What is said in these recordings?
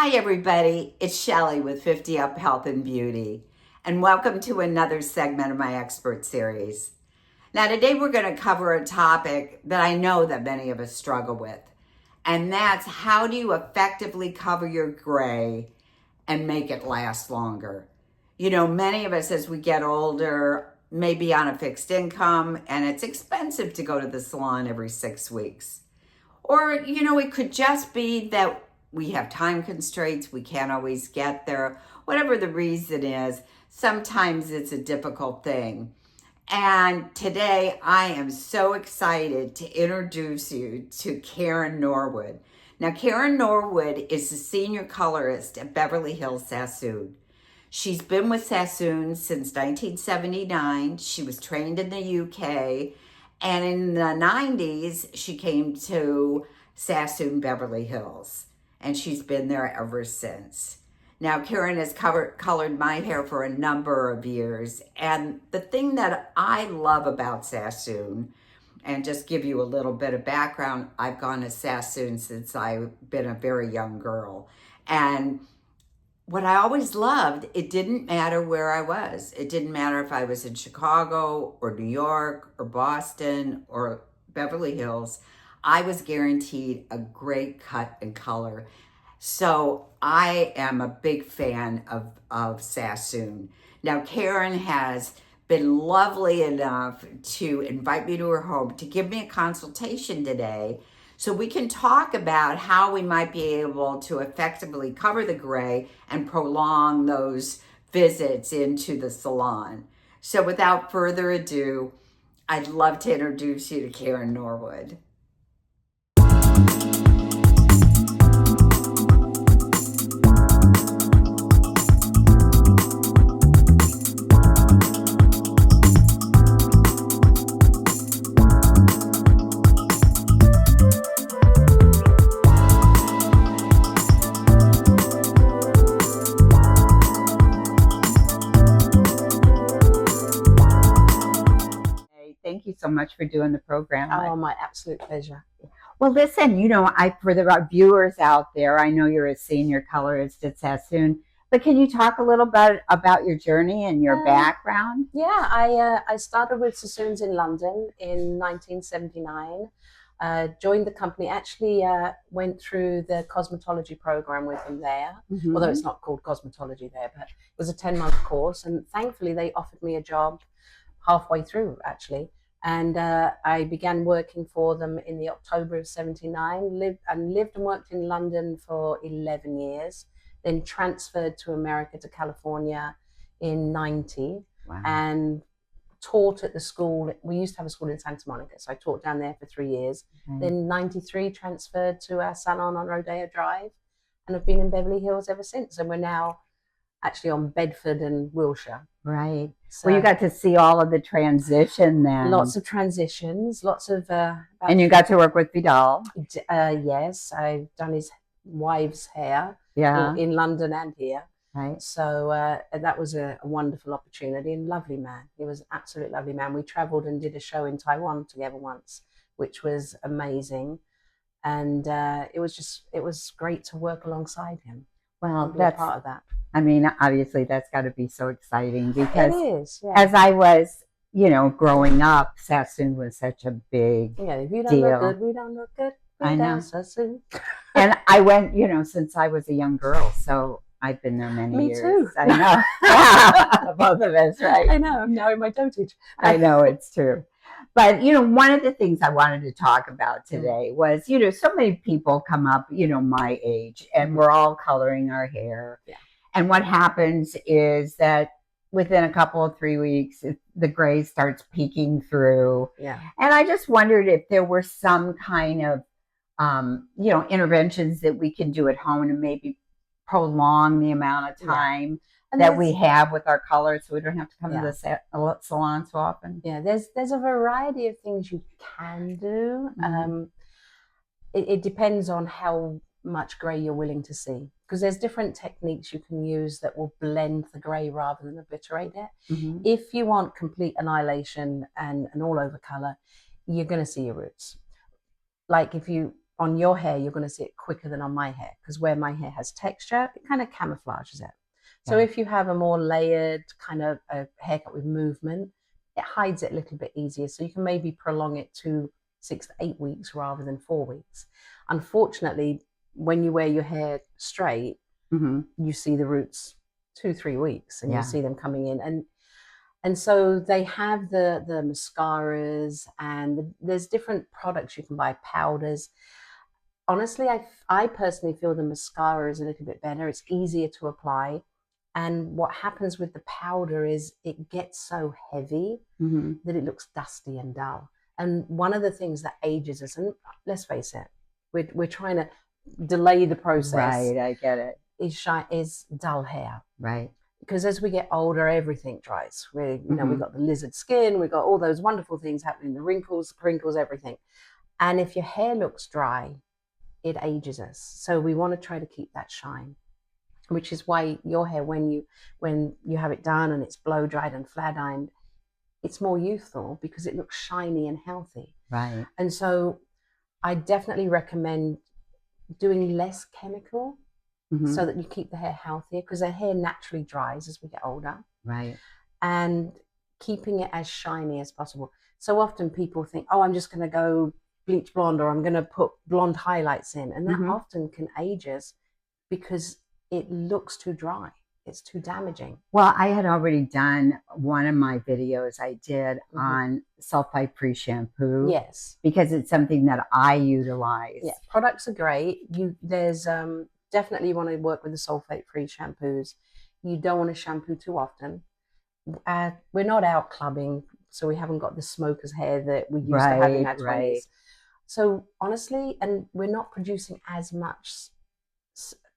Hi, everybody. It's Shelley with 50 Up Health and Beauty, and welcome to another segment of my expert series. Now, today we're going to cover a topic that I know that many of us struggle with, and that's how do you effectively cover your gray and make it last longer? You know, many of us as we get older may be on a fixed income, and it's expensive to go to the salon every 6 weeks. Or, it could just be that we have time constraints, we can't always get there. Whatever the reason is, sometimes it's a difficult thing. And today I am so excited to introduce you to Karen Norwood. Now, Karen Norwood is the senior colorist at Beverly Hills Sassoon. She's been with Sassoon since 1979. She was trained in the UK. And in the 90s, she came to Sassoon Beverly Hills. And she's been there ever since. Now, Karen has colored my hair for a number of years. And the thing that I love about Sassoon, and just give you a little bit of background, I've gone to Sassoon since I've been a very young girl. And what I always loved, it didn't matter where I was. It didn't matter if I was in Chicago or New York or Boston or Beverly Hills. I was guaranteed a great cut and color. So I am a big fan of Sassoon. Now, Karen has been lovely enough to invite me to her home to give me a consultation today so we can talk about how we might be able to effectively cover the gray and prolong those visits into the salon. So without further ado, I'd love to introduce you to Karen Norwood. Thank you so much for doing the program. Oh, my absolute pleasure. Well, listen, for the viewers out there, I know you're a senior colorist at Sassoon, but can you talk a little bit about your journey and your background? Yeah, I started with Sassoons in London in 1979. Joined the company, actually went through the cosmetology program with them there, although it's not called cosmetology there, but it was a 10-month course. And thankfully, they offered me a job halfway through, actually. And I began working for them in the October of 79, lived and worked in London for 11 years, then transferred to America, to California in 90. Wow. And taught at the school. We used to have a school in Santa Monica, so I taught down there for 3 years. Then 93 transferred to our salon on Rodeo Drive, and have been in Beverly Hills ever since. And we're now actually on Bedford and Wilshire. Right. So well, you got to see all of the transition then. Lots of transitions, lots of... and you got to work with Vidal. Yes, I've done his wife's hair in London and here. Right. So that was a wonderful opportunity, and lovely man. He was an absolute lovely man. We traveled and did a show in Taiwan together once, which was amazing. And it was great to work alongside him. Well, that's part of that. I mean, obviously that's got to be so exciting because it is, yeah. As I was, growing up, Sassoon was such a big deal. If you don't deal. Look good, we don't look good. I know. Sassoon. And I went, since I was a young girl, so I've been there many years. Me too. I know. Both of us, right? I know. I'm now in my dotage. I know, it's true. But, one of the things I wanted to talk about today was, so many people come up, my age, and we're all coloring our hair. Yeah. And what happens is that within a couple of 3 weeks, the gray starts peeking through. Yeah. And I just wondered if there were some kind of, interventions that we can do at home to maybe prolong the amount of time that we have with our colors, so we don't have to come to the salon so often. Yeah, there's a variety of things you can do. It depends on how much gray you're willing to see, because there's different techniques you can use that will blend the gray rather than obliterate it. If you want complete annihilation and an all over color, you're going to see your roots. Like if you on your hair, you're going to see it quicker than on my hair, because where my hair has texture, it kind of camouflages it. So if you have a more layered kind of a haircut with movement, it hides it a little bit easier. So you can maybe prolong it to 6 to 8 weeks rather than 4 weeks. Unfortunately, when you wear your hair straight, you see the roots 2-3 weeks, and you see them coming in. And so they have the mascaras, and there's different products you can buy, powders. Honestly, I personally feel the mascara is a little bit better. It's easier to apply. And what happens with the powder is it gets so heavy that it looks dusty and dull. And one of the things that ages us, and let's face it, we're trying to delay the process. Right, I get it. Is dull hair. Right. Because as we get older, everything dries. We've got the lizard skin, we've got all those wonderful things happening, the wrinkles, crinkles, everything. And if your hair looks dry, it ages us. So we want to try to keep that shine, which is why your hair, when you have it done and it's blow dried and flat ironed, it's more youthful because it looks shiny and healthy. Right. And so I definitely recommend doing less chemical so that you keep the hair healthier, because the hair naturally dries as we get older. Right. And keeping it as shiny as possible. So often people think, oh, I'm just going to go bleach blonde, or I'm going to put blonde highlights in. And that often can age us because it looks too dry. It's too damaging. Well, I had already done one of my videos I did on sulfite-free shampoo. Yes. Because it's something that I utilize. Yeah, products are great. There's definitely want to work with the sulfate-free shampoos. You don't want to shampoo too often. We're not out clubbing, so we haven't got the smoker's hair that we used to have in our 20s. So honestly, and we're not producing as much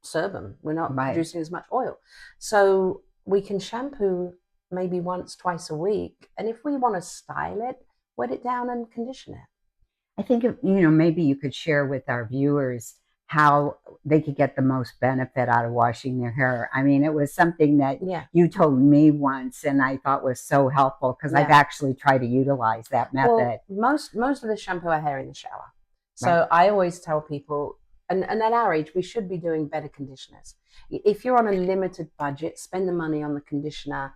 sebum. We're not producing as much oil. So we can shampoo maybe once, twice a week. And if we want to style it, wet it down and condition it. I think, maybe you could share with our viewers how they could get the most benefit out of washing their hair. I mean, it was something that you told me once, and I thought was so helpful, because I've actually tried to utilize that method. Well, most of the shampoo our hair in the shower. So I always tell people, and at our age, we should be doing better conditioners. If you're on a limited budget, spend the money on the conditioner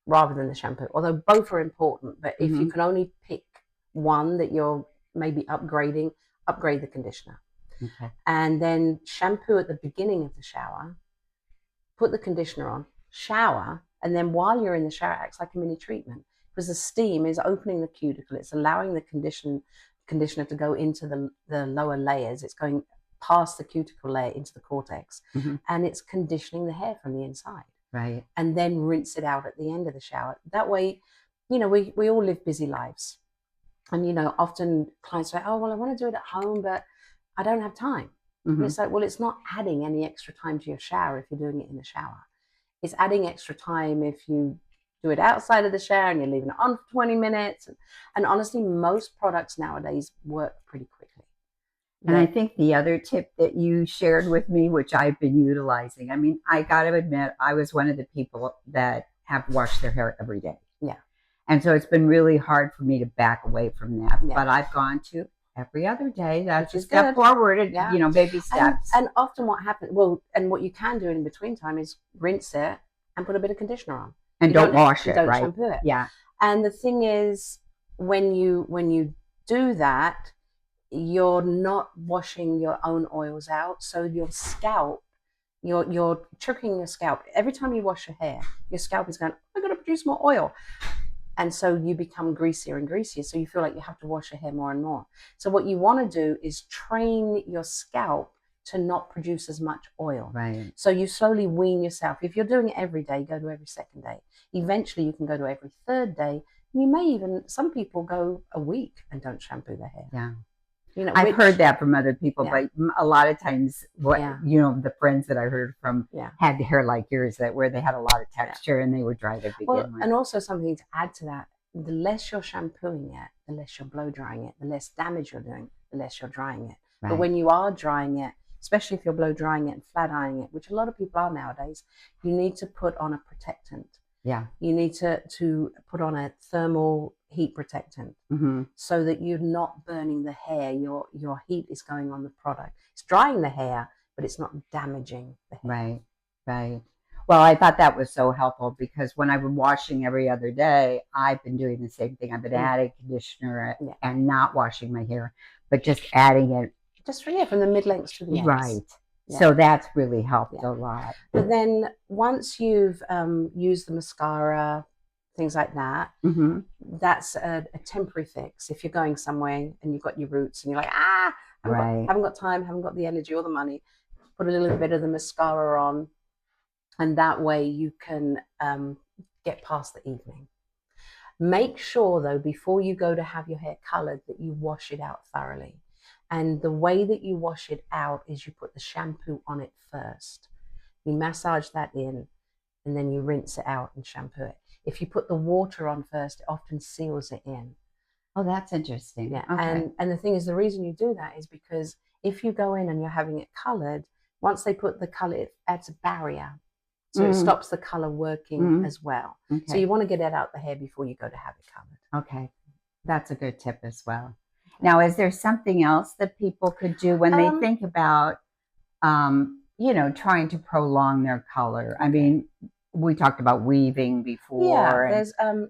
rather than the shampoo, although both are important. But if you can only pick one that you're maybe upgrading, upgrade the conditioner. Okay. And then shampoo at the beginning of the shower, put the conditioner on, shower, and then while you're in the shower, it acts like a mini treatment, because the steam is opening the cuticle. It's allowing the conditioner to go into the lower layers. It's going past the cuticle layer into the cortex, and it's conditioning the hair from the inside. Right. And then rinse it out at the end of the shower. That way, we all live busy lives. And, often clients say, oh, well, I want to do it at home, but I don't have time. And it's like, well, it's not adding any extra time to your shower if you're doing it in the shower. It's adding extra time if you do it outside of the shower and you're leaving it on for 20 minutes. And honestly, most products nowadays work pretty quickly. And I think the other tip that you shared with me, which I've been utilizing, I mean, I got to admit, I was one of the people that have washed their hair every day. Yeah. And so it's been really hard for me to back away from that. Yeah. But I've gone to every other day. That's a step forward, and, baby steps. And often what happens, and what you can do in between time is rinse it and put a bit of conditioner on. And don't wash it, don't right? Shampoo it. Yeah. And the thing is, when you do that, you're not washing your own oils out. So your scalp, you're tricking your scalp. Every time you wash your hair, your scalp is going, I'm going to produce more oil. And so you become greasier and greasier. So you feel like you have to wash your hair more and more. So what you want to do is train your scalp to not produce as much oil. Right. So you slowly wean yourself. If you're doing it every day, go to every second day. Eventually you can go to every third day. You may even, some people go a week and don't shampoo their hair. Yeah. I've heard that from other people, but a lot of times, the friends that I heard from had hair like yours, where they had a lot of texture and they were dry to begin with. And also something to add to that, the less you're shampooing it, the less you're blow drying it, the less damage you're doing, the less you're drying it. Right. But when you are drying it, especially if you're blow drying it and flat ironing it, which a lot of people are nowadays, you need to put on a protectant. Yeah. You need to put on a thermal heat protectant, Mm-hmm. so that you're not burning the hair. Your heat is going on the product. It's drying the hair, but it's not damaging the hair. Right, right. Well, I thought that was so helpful because when I've been washing every other day, I've been doing the same thing. I've been adding conditioner Yeah. and not washing my hair, but just adding it. Just from the mid lengths to the ends. Right. Yeah. So that's really helped Yeah. a lot. But then once you've used the mascara, things like that, Mm-hmm. that's a temporary fix. If you're going somewhere and you've got your roots and you're like, Right. haven't got time, haven't got the energy or the money, put a little bit of the mascara on, and that way you can get past the evening. Make sure, though, before you go to have your hair colored, that you wash it out thoroughly. And the way that you wash it out is you put the shampoo on it first. You massage that in, and then you rinse it out and shampoo it. If you put the water on first, it often seals it in. Oh, that's interesting. Yeah. Okay. And the thing is, the reason you do that is because if you go in and you're having it colored, once they put the color, it adds a barrier. So it stops the color working as well. Okay. So you want to get it out the hair before you go to have it colored. Okay. That's a good tip as well. Now, is there something else that people could do when they think about, trying to prolong their color? I mean, we talked about weaving before. Yeah, there's and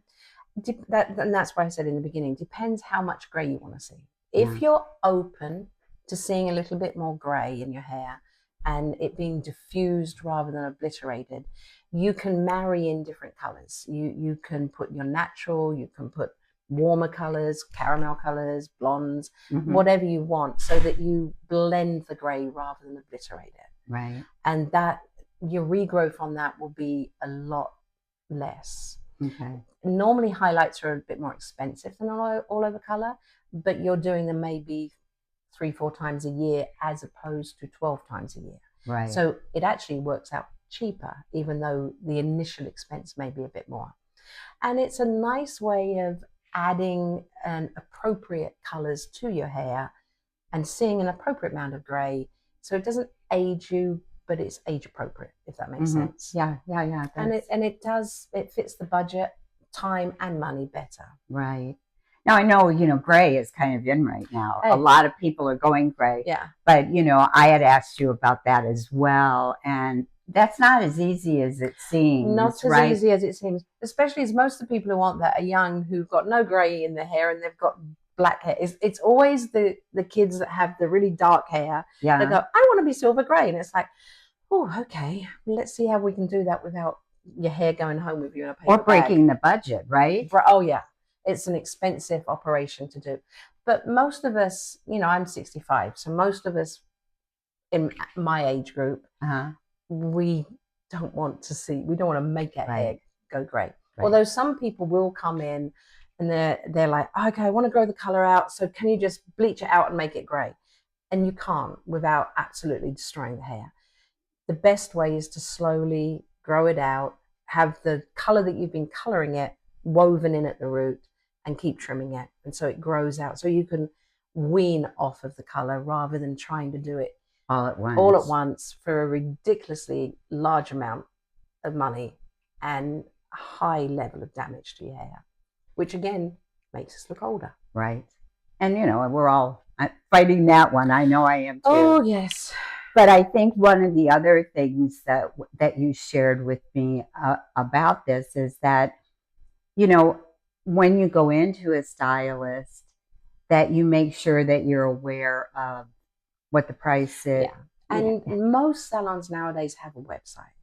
that's why I said in the beginning, depends how much gray you want to see. If you're open to seeing a little bit more gray in your hair and it being diffused rather than obliterated, you can marry in different colors. You can put your natural, you can put warmer colors, caramel colors, blondes, whatever you want, so that you blend the gray rather than obliterate it. Right. And that your regrowth on that will be a lot less. Okay. Normally highlights are a bit more expensive than all over color, but you're doing them maybe 3-4 times a year as opposed to 12 times a year. Right. So it actually works out cheaper, even though the initial expense may be a bit more. And it's a nice way of adding an appropriate colors to your hair and seeing an appropriate amount of gray, so it doesn't age you, but it's age appropriate, if that makes sense. Yeah. And it fits the budget, time and money better. Right. Now, I know, gray is kind of in right now. Hey. A lot of people are going gray. Yeah. But, I had asked you about that as well. And that's not as easy as it seems. Not as easy as it seems, especially as most of the people who want that are young, who've got no gray in their hair and they've got black hair. It's always the kids that have the really dark hair. Yeah. They go, I want to be silver gray. And it's like, oh, okay, let's see how we can do that without your hair going home with you in a paper or breaking bag. the budget, right? Oh, yeah. It's an expensive operation to do. But most of us, I'm 65, so most of us in my age group, we don't want to make our hair go gray. Right. Although some people will come in and they're like, okay, I want to grow the color out, so can you just bleach it out and make it gray? And you can't without absolutely destroying the hair. The best way is to slowly grow it out, have the color that you've been coloring it woven in at the root, and keep trimming it. And so it grows out. So you can wean off of the color rather than trying to do it all at once for a ridiculously large amount of money and a high level of damage to your hair, which again makes us look older. Right. And, we're all fighting that one. I know I am too. Oh, yes. But I think one of the other things that you shared with me about this is that, when you go into a stylist, that you make sure that you're aware of what the price is. Yeah. And most salons nowadays have a website.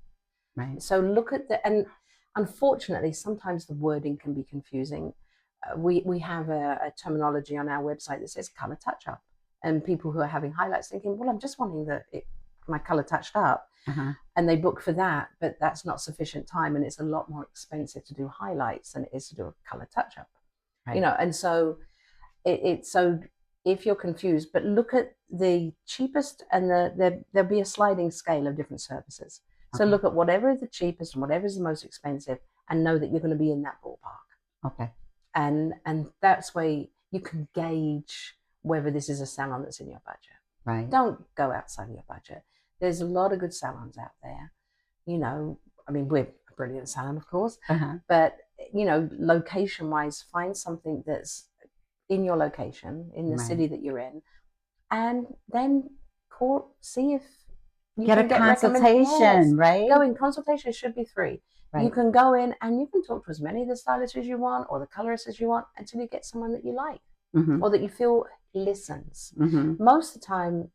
Right. So look at and unfortunately, sometimes the wording can be confusing. We have a terminology on our website that says color touch up. And people who are having highlights thinking, well, I'm just wanting my color touched up. And they book for that, but that's not sufficient time. And it's a lot more expensive to do highlights than it is to do a color touch up. Right. And so so if you're confused, but look at the cheapest and there'll be a sliding scale of different services. So look at whatever is the cheapest and whatever is the most expensive and know that you're going to be in that ballpark. Okay. And that's where you can gauge whether this is a salon that's in your budget. Right. Don't go outside of your budget. There's a lot of good salons out there. We're a brilliant salon, of course, but you know, location wise, find something that's in your location, in the Right. city that you're in, and then see if you Get a can get recommended. consultation, right? Go in. Consultation should be free. Right. You can go in and you can talk to as many of the stylists as you want or the colorists as you want until you get someone that you like Mm-hmm. or that you feel listens. Mm-hmm. Most of the time,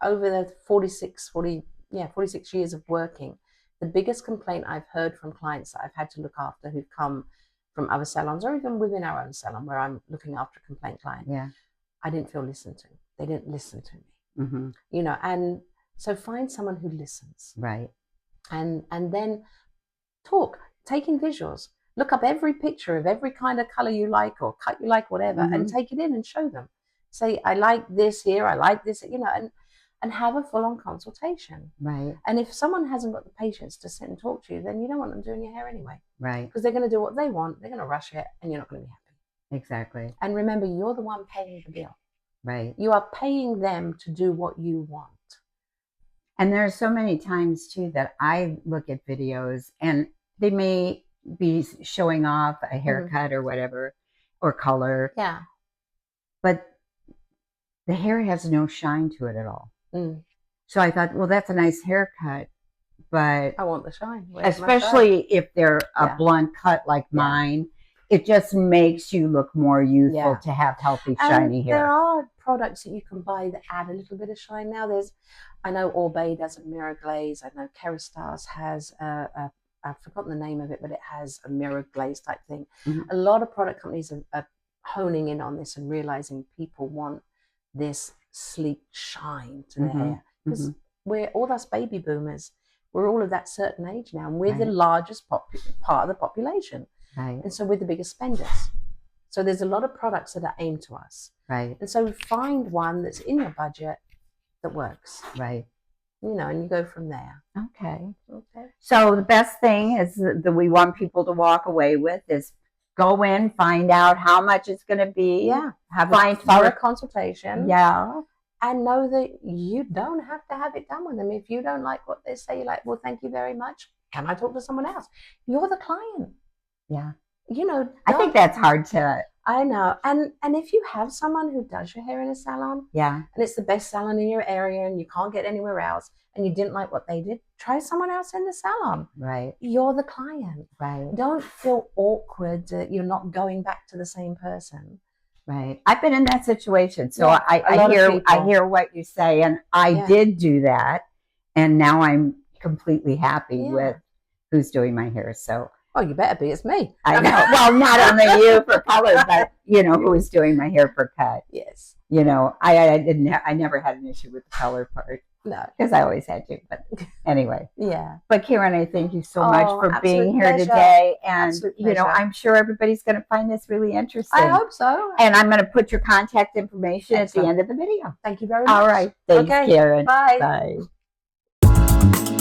over the 46 years of working, the biggest complaint I've heard from clients that I've had to look after who've come from other salons or even within our own salon where I'm looking after a complaint client, Yeah. I didn't feel listened to. They didn't listen to me. Mm-hmm. You know, and so find someone who listens. Right. And then talk, take in visuals. Look up every picture of every kind of color you like or cut you like, whatever, Mm-hmm. and take it in and show them. Say, I like this here, I like this, you know, and have a full-on consultation. Right. And if someone hasn't got the patience to sit and talk to you, then you don't want them doing your hair anyway. Right. Because they're going to do what they want, they're going to rush it, and you're not going to be happy. Exactly. And remember, you're the one paying the bill. Right. You are paying them to do what you want. And there are so many times too that I look at videos and they may be showing off a haircut or whatever, or color. Yeah. But the hair has no shine to it at all. Mm. So I thought, well, that's a nice haircut, but I want the shine. Where's my especially if they're a Yeah. blunt cut like mine, it just makes you look more youthful to have healthy, shiny and hair. there are products that you can buy that add a little bit of shine now. I know Orbay does a mirror glaze. I know Kerastase has I've forgotten the name of it, but it has a mirror glaze type thing. Mhm. A lot of product companies are honing in on this and realizing people want this sleek shine to their hair. Because we're all us baby boomers. We're all of that certain age now, and we're the largest part of the population. Right. And so we're the biggest spenders. So there's a lot of products that are aimed to us. Right. And so find one that's in your budget that works. Right. You know, and you go from there. Okay. Okay. So the best thing is that we want people to walk away with is go in, find out how much it's going to be. Yeah. Have a thorough consultation. Yeah. And know that you don't have to have it done with them. If you don't like what they say, you're like, well, thank you very much. Can I talk to someone else? You're the client. Yeah. You know, I think that's hard to. I know. And if you have someone who does your hair in a salon, yeah, and it's the best salon in your area and you can't get anywhere else and you didn't like what they did, try someone else in the salon. Right. You're the client. Right. Don't feel awkward that you're not going back to the same person. Right. I've been in that situation. So Yeah, I hear what you say, and I did do that, and now I'm completely happy with who's doing my hair. So oh, you better be. It's me. I know. Well, not only you for color, but you know who is doing my hair for cut. Yes. You know, I never had an issue with the color part. No, because I always had to. But anyway, yeah. But Karen, I thank you so much for being here pleasure. today, and Absolute you know, pleasure. I'm sure everybody's going to find this really interesting. I hope so. And I'm going to put your contact information Excellent. at the end of the video. Thank you very much. All right. Thanks, Okay. Karen. Bye. Bye.